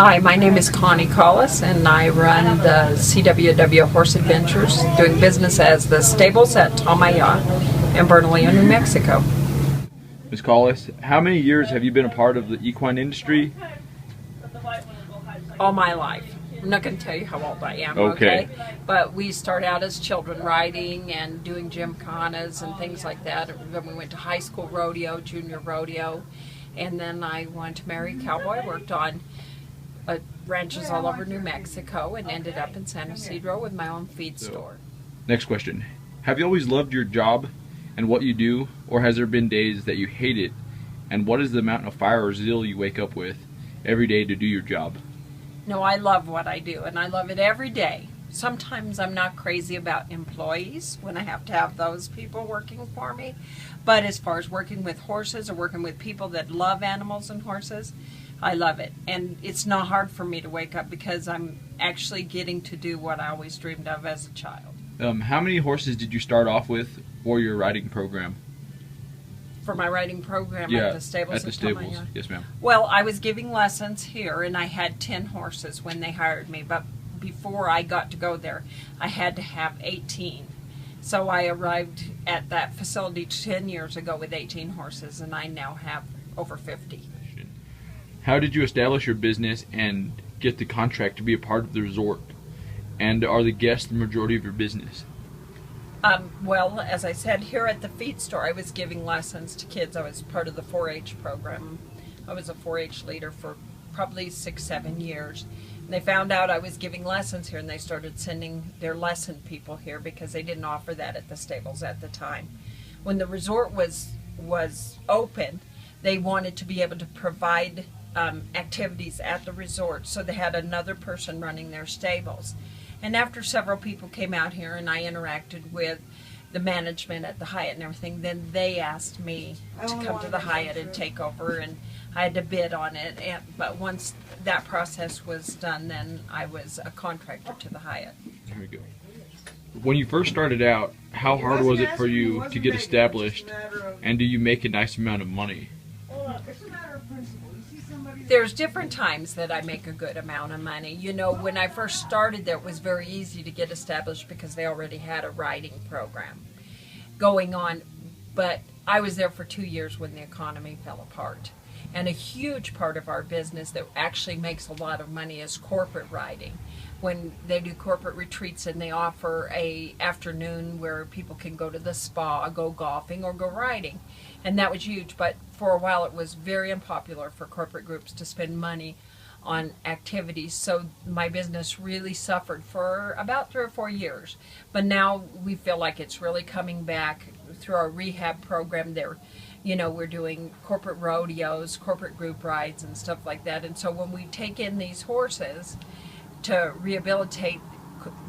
Hi, my name is Connie Collis, and I run the CWW Horse Adventures, doing business as the stables at Tamaya in Bernalillo, New Mexico. Ms. Collis, how many years have you been a part of the equine industry? All my life. I'm not going to tell you how old I am, Okay. But we start out as children riding and doing gymkhanas and things like that. Then we went to high school rodeo, junior rodeo, and then I went to marry a cowboy. Worked on ranches all over New Mexico and ended up in San Ysidro with my own feed store. Next question. Have you always loved your job and what you do, or has there been days that you hate it? And what is the amount of fire or zeal you wake up with every day to do your job? No, I love what I do, and I love it every day. Sometimes I'm not crazy about employees when I have to have those people working for me. But as far as working with horses or working with people that love animals and horses, I love it. And it's not hard for me to wake up because I'm actually getting to do what I always dreamed of as a child. How many horses did you start off with for your riding program? For my riding program Yeah, at the stables? at the stables. Yes, ma'am. Well, I was giving lessons here, and I had 10 horses when they hired me. But before I got to go there, I had to have 18. So I arrived at that facility 10 years ago with 18 horses, and I now have over 50. How did you establish your business and get the contract to be a part of the resort? And are the guests the majority of your business? Well, as I said, here at the feed store, I was giving lessons to kids. I was part of the 4-H program. I was a 4-H leader for probably 6-7 years. And they found out I was giving lessons here, and they started sending their lesson people here because they didn't offer that at the stables at the time. When the resort was open, they wanted to be able to provide activities at the resort, so they had another person running their stables. And after several people came out here and I interacted with the management at the Hyatt and everything, then they asked me to come to the Hyatt and take over, and I had to bid on it. But once that process was done, then I was a contractor to the Hyatt. There we go. When you first started out, how hard was it for you to get established, and do you make a nice amount of money? There's different times that I make a good amount of money. You know, when I first started there, it was very easy to get established because they already had a riding program going on. But I was there for 2 years when the economy fell apart. And a huge part of our business that actually makes a lot of money is corporate riding. When they do corporate retreats and they offer a afternoon where people can go to the spa, go golfing, or go riding. And that was huge, but for a while it was very unpopular for corporate groups to spend money on activities. So my business really suffered for about 3 or 4 years. But now we feel like it's really coming back through our rehab program there. You know, we're doing corporate rodeos, corporate group rides, and stuff like that. And so when we take in these horses to rehabilitate,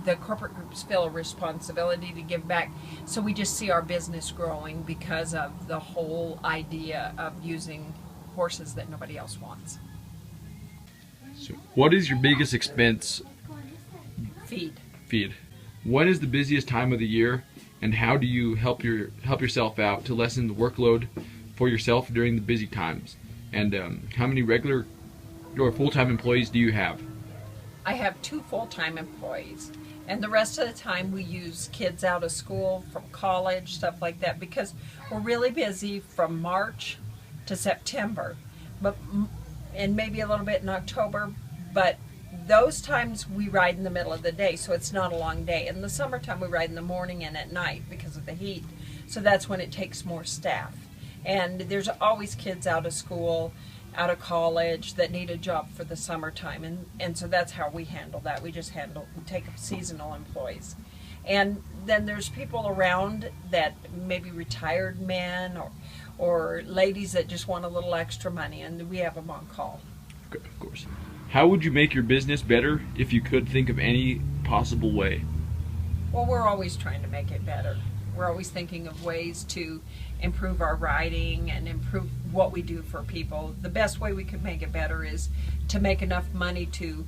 the corporate groups feel a responsibility to give back. So we just see our business growing because of the whole idea of using horses that nobody else wants. So what is your biggest expense? Feed. Feed. When is the busiest time of the year, and how do you help yourself out to lessen the workload for yourself during the busy times? And how many regular or full-time employees do you have? I have 2 full-time employees, and the rest of the time we use kids out of school, from college, stuff like that, because we're really busy from March to September, and maybe a little bit in October, but those times we ride in the middle of the day, so it's not a long day. In the summertime we ride in the morning and at night because of the heat, so that's when it takes more staff. And there's always kids out of school, out of college, that need a job for the summertime, and so that's how we handle that. We take seasonal employees. And then there's people around that maybe retired men or ladies that just want a little extra money, and we have them on call. Okay, of course. How would you make your business better if you could think of any possible way? Well, we're always trying to make it better. We're always thinking of ways to improve our riding and improve what we do for people. The best way we could make it better is to make enough money to,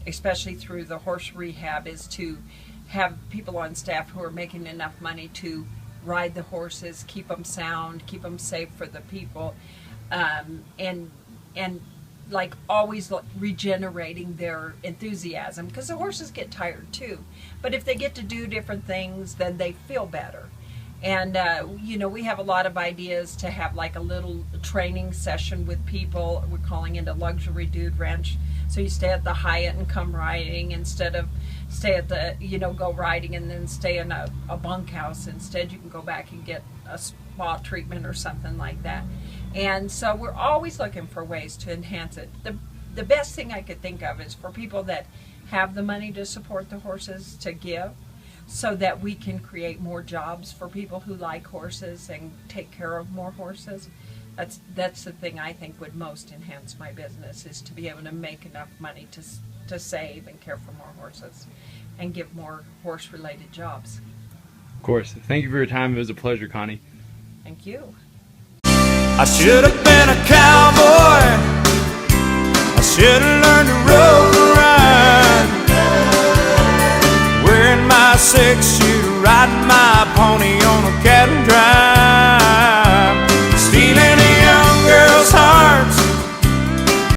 especially through the horse rehab, is to have people on staff who are making enough money to ride the horses, keep them sound, keep them safe for the people, and like always regenerating their enthusiasm, because the horses get tired too. But if they get to do different things, then they feel better. And you know, we have a lot of ideas to have like a little training session with people. We're calling it a luxury dude ranch. So you stay at the Hyatt and come riding, instead of stay at the, you know, go riding and then stay in a bunkhouse. Instead, you can go back and get a spa treatment or something like that. And so we're always looking for ways to enhance it. The best thing I could think of is for people that have the money to support the horses to give, so that we can create more jobs for people who like horses and take care of more horses. That's the thing I think would most enhance my business, is to be able to make enough money to save and care for more horses and give more horse-related jobs. Of course. Thank you for your time. It was a pleasure, Connie. Thank you. I should have been a cowboy. I should have learned to rope and ride. Wearing my 6-shooter, riding my pony on a cattle drive.